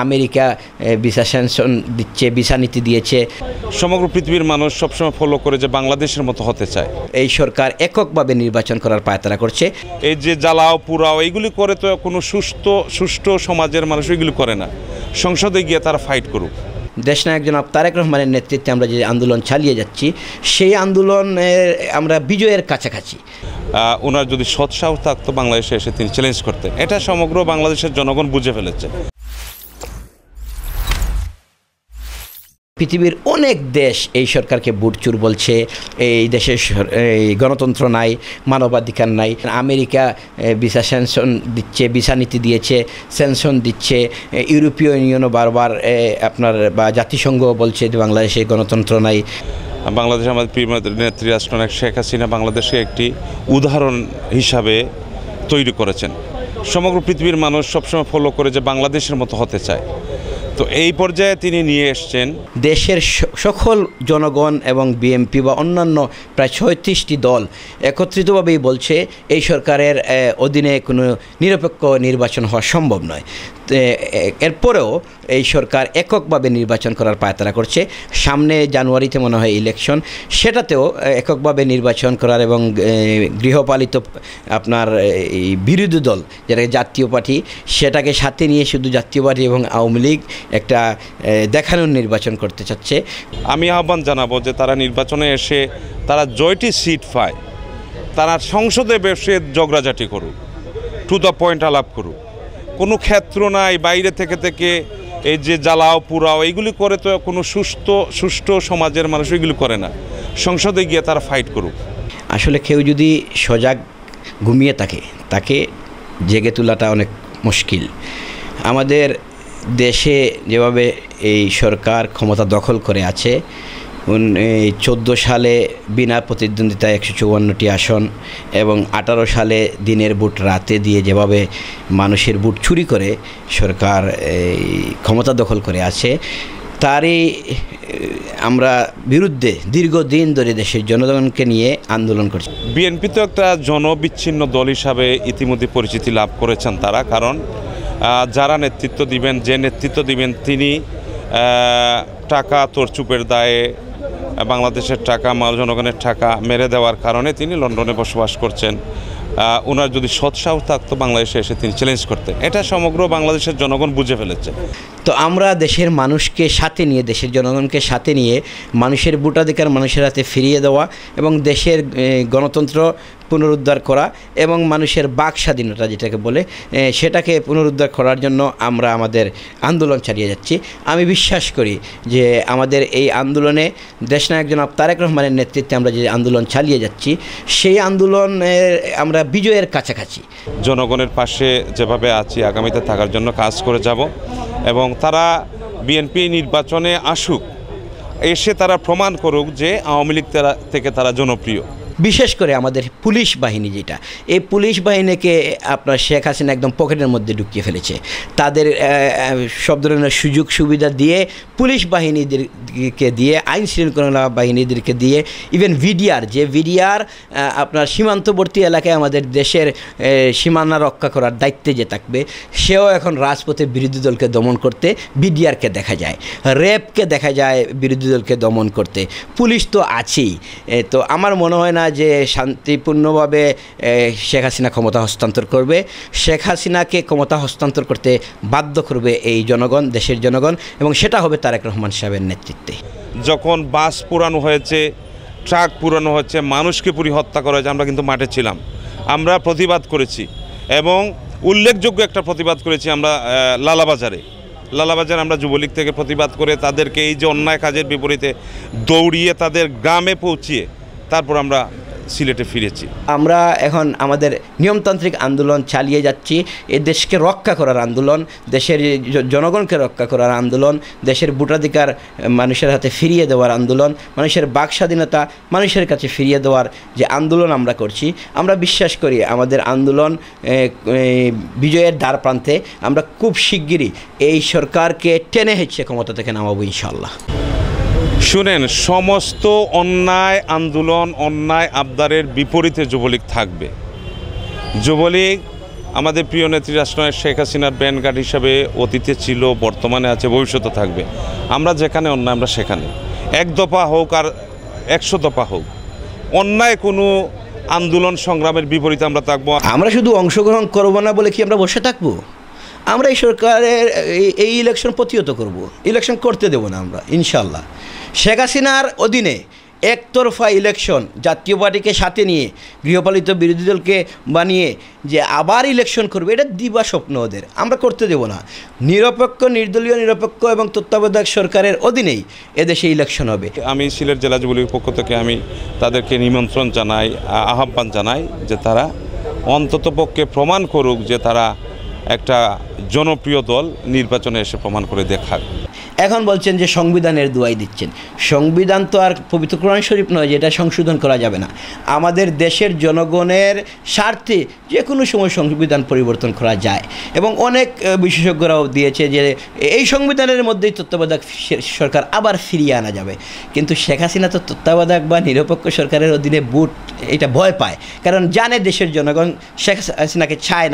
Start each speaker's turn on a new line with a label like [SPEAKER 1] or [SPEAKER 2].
[SPEAKER 1] America visa sanction দিচ্ছে, visa নীতি দিয়েছে।
[SPEAKER 2] সমগ্র পৃথিবীর মানুষ সবসময় ফলো করে যে বাংলাদেশের মতো হতে চায়।
[SPEAKER 1] এই সরকার এককভাবে নির্বাচন করার পায়তারা করছে।
[SPEAKER 2] এই যে জ্বালাও পুরাও এইগুলি করে তো কোনো সুষ্ঠু সমাজের মানুষ এগুলি করে না। সংসদে গিয়ে তারা ফাইট করুক।
[SPEAKER 1] দেশনায়ক জনাব তারেক রহমানের নেতৃত্বে আমরা যে আন্দোলন চালিয়ে যাচ্ছি, সেই আন্দোলনের আমরা বিজয়ের কাছাকাছি।
[SPEAKER 2] ওনার যদি সৎসাহস থাকতো বাংলাদেশে এসে তিনি চ্যালেঞ্জ করতেন। এটা সমগ্র বাংলাদেশের জনগণ বুঝে ফেলেছে।
[SPEAKER 1] পৃথিবীর অনেক দেশ এই সরকারকে বুটচুর বলছে, এই দেশে গণতন্ত্র নাই, মানবাধিকার নাই। আমেরিকা ভিসা স্যাংশন দিচ্ছে, ভিসা নীতি দিয়েছে, স্যাংশন দিচ্ছে। ইউরোপীয় ইউনিয়নও বারবার বা জাতিসংঘ বলছে যে বাংলাদেশে গণতন্ত্র নাই।
[SPEAKER 2] বাংলাদেশ আমাদের প্রিয় নেত্রী রাষ্ট্রনায়ক শেখ হাসিনা বাংলাদেশকে একটি উদাহরণ হিসাবে তৈরি করেছেন। সমগ্র পৃথিবীর মানুষ সবসময় ফলো করে যে বাংলাদেশের মতো হতে চায়। তো এই পর্যায়ে তিনি নিয়ে এসছেন
[SPEAKER 1] দেশের সকল জনগণ এবং বিএনপি বা অন্যান্য প্রায় ৩৬টি দল একত্রিতভাবেই বলছে এই সরকারের অধীনে কোনো নিরপেক্ষ নির্বাচন হওয়া সম্ভব নয়। এরপরেও এই সরকার এককভাবে নির্বাচন করার পায়তারা করছে। সামনে জানুয়ারিতে মনে হয় ইলেকশন, সেটাতেও এককভাবে নির্বাচন করার এবং গৃহপালিত এই বিরোধী দল যেটা জাতীয় পার্টি, সেটাকে সাথে নিয়ে শুধু জাতীয় পার্টি এবং আওয়ামী লীগ একটা দেখানোর নির্বাচন করতে চাচ্ছে।
[SPEAKER 2] আমি আহ্বান জানাবো যে তারা নির্বাচনে এসে তারা জয়টি সিট পায়, তারা সংসদে বসে ঝগড়াঝাটি করুক, টু দ্য পয়েন্ট আলাপ করুক। কোনো ক্ষেত্র নাই বাইরে থেকে এই যে জ্বালাও পুরাও এইগুলি করে তো কোনো সুষ্ঠু সমাজের মানুষ এগুলি করে না। সংসদে গিয়ে তারা ফাইট করুক।
[SPEAKER 1] আসলে কেউ যদি সজাগ ঘুমিয়ে থাকে, তাকে জেগে তোলাটা অনেক মুশকিল। আমাদের দেশে যেভাবে এই সরকার ক্ষমতা দখল করে আছে, 14 সালে বিনা প্রতিদ্বন্দ্বিতায় 154টি আসন এবং 18 সালে দিনের ভোট রাতে দিয়ে যেভাবে মানুষের ভোট চুরি করে সরকার এই ক্ষমতা দখল করে আছে, তারই আমরা বিরুদ্ধে দীর্ঘদিন ধরে দেশের জনগণকে নিয়ে আন্দোলন করছি।
[SPEAKER 2] বিএনপি তো একটা জনবিচ্ছিন্ন দল হিসাবে ইতিমধ্যে পরিচিতি লাভ করেছেন তারা, কারণ যারা নেতৃত্ব দিবেন, যে নেতৃত্ব দিবেন তিনি টাকা তোরচুপের দায়ে বাংলাদেশের টাকা, জনগণের টাকা মেরে দেওয়ার কারণে তিনি লন্ডনে বসবাস করছেন। ওনার যদি সৎসাহস থাকতো বাংলাদেশে এসে তিনি চ্যালেঞ্জ করতেন। এটা সমগ্র বাংলাদেশের জনগণ বুঝে ফেলেছে।
[SPEAKER 1] তো আমরা দেশের মানুষকে সাথে নিয়ে, দেশের জনগণকে সাথে নিয়ে মানুষের ভোটাধিকার মানুষের হাতে ফিরিয়ে দেওয়া এবং দেশের গণতন্ত্র পুনরুদ্ধার করা এবং মানুষের বাক স্বাধীনতা যেটাকে বলে, সেটাকে পুনরুদ্ধার করার জন্য আমরা আমাদের আন্দোলন চালিয়ে যাচ্ছি। আমি বিশ্বাস করি যে আমাদের এই আন্দোলনে দেশনায়ক জনাব তারেক রহমানের নেতৃত্বে আমরা যে আন্দোলন চালিয়ে যাচ্ছি, সেই আন্দোলনের আমরা বিজয়ের কাছাকাছি।
[SPEAKER 2] জনগণের পাশে যেভাবে আছি আগামীতে থাকার জন্য কাজ করে যাব এবং তারা বিএনপি নির্বাচনে আসুক, এসে তারা প্রমাণ করুক যে আওয়ামী লীগ থেকে তারা জনপ্রিয়।
[SPEAKER 1] বিশেষ করে আমাদের পুলিশ বাহিনী, যেটা এই পুলিশ বাহিনীকে আপনার শেখ হাসিনা একদম পকেটের মধ্যে ঢুকিয়ে ফেলেছে। তাদের সব ধরনের সুযোগ সুবিধা দিয়ে পুলিশ বাহিনীদেরকে দিয়ে, আইন শৃঙ্খলা বাহিনীদেরকে দিয়ে, ইভেন ভিডিআর আপনার সীমান্তবর্তী এলাকায় আমাদের দেশের সীমানা রক্ষা করার দায়িত্বে যে থাকবে, সেও এখন রাজপথে বিরোধী দলকে দমন করতে ভিডিআরকে দেখা যায়, র্যাবকে দেখা যায় বিরোধী দলকে দমন করতে। পুলিশ তো আছেই। তো আমার মনে হয় না যে শান্তিপূর্ণভাবে শেখ হাসিনা ক্ষমতা হস্তান্তর করবে। শেখ হাসিনাকে ক্ষমতা হস্তান্তর করতে বাধ্য করবে এই জনগণ, দেশের জনগণ, এবং সেটা হবে তারেক রহমান সাহেবের নেতৃত্বে।
[SPEAKER 2] যখন বাস পুরানো হয়েছে, ট্রাক পুরানো হচ্ছে, মানুষকে পুরি হত্যা করা হয়েছে, আমরা কিন্তু মাঠে ছিলাম, আমরা প্রতিবাদ করেছি এবং উল্লেখযোগ্য একটা প্রতিবাদ করেছি আমরা লালাবাজারে আমরা যুবলীগ থেকে প্রতিবাদ করে তাদেরকে এই যে অন্যায় কাজের বিপরীতে দৌড়িয়ে তাদের গ্রামে পৌঁছিয়ে তারপর আমরা সিলেটে ফিরেছি।
[SPEAKER 1] আমরা এখন আমাদের নিয়মতান্ত্রিক আন্দোলন চালিয়ে যাচ্ছি। এই দেশকে রক্ষা করার আন্দোলন, দেশের জনগণকে রক্ষা করার আন্দোলন, দেশের ভোটাধিকার মানুষের হাতে ফিরিয়ে দেওয়ার আন্দোলন, মানুষের বাক স্বাধীনতা মানুষের কাছে ফিরিয়ে দেওয়ার যে আন্দোলন আমরা করছি। আমরা বিশ্বাস করি আমাদের আন্দোলন বিজয়ের দ্বার প্রান্তে। আমরা খুব শিগগিরই এই সরকারকে টেনে হেঁচড়ে ক্ষমতা থেকে নামাবো ইনশাআল্লাহ।
[SPEAKER 2] শুনেন, সমস্ত অন্যায় আন্দোলন, অন্যায় আবদারের বিপরীতে যুবলীগ থাকবে। যুবলীগ আমাদের প্রিয় নেত্রী রাষ্ট্রনায়ক শেখ হাসিনার ব্যান্ডগার্ড হিসাবে অতীতে ছিল, বর্তমানে আছে, ভবিষ্যতে থাকবে। আমরা যেখানে অন্যায় আমরা সেখানে, 1 দফা হোক আর 100 দফা হোক, অন্যায় কোনো আন্দোলন সংগ্রামের বিপরীতে আমরা থাকবো।
[SPEAKER 1] আমরা শুধু অংশগ্রহণ করব না বলে কি আমরা বসে থাকবো? আমরা এই সরকারের এই ইলেকশন প্রতিহত করব, ইলেকশন করতে দেব না আমরা ইনশাল্লাহ। শেখ হাসিনার অধীনে একতরফা ইলেকশন, জাতীয় পার্টিকে সাথে নিয়ে গৃহপালিত বিরোধী দলকে বানিয়ে যে আবার ইলেকশন করবে, এটা দিবা স্বপ্ন ওদের, আমরা করতে দেব না। নিরপেক্ষ, নির্দলীয়, নিরপেক্ষ এবং তত্ত্বাবধায়ক সরকারের অধীনেই এদেশে ইলেকশন হবে।
[SPEAKER 2] আমি সিলেট জেলা যুবলীগের পক্ষ থেকে আমি তাদেরকে নিমন্ত্রণ জানাই, আহ্বান জানাই যে তারা অন্ততপক্ষে প্রমাণ করুক যে তারা একটা জনপ্রিয় দল, নির্বাচনে এসে প্রমাণ করে দেখাক।
[SPEAKER 1] এখন বলছেন যে সংবিধানের দোয়াই দিচ্ছেন। সংবিধান তো আর পবিত্র কোরআন শরীফ নয়, যেটা সংশোধন করা যাবে না। আমাদের দেশের জনগণের স্বার্থে যে কোনো সময় সংবিধান পরিবর্তন করা যায়, এবং অনেক বিশেষজ্ঞরাও দিয়েছে যে এই সংবিধানের মধ্যেই তত্ত্বাবধায়ক সরকার আবার ফিরিয়ে আনা যাবে। কিন্তু শেখ হাসিনা তো তত্ত্বাবধায়ক বা নিরপেক্ষ সরকারের অধীনে এটা ভয় পায়, কারণ জানে দেশের জনগণ শেখ হাসিনাকে চায় না।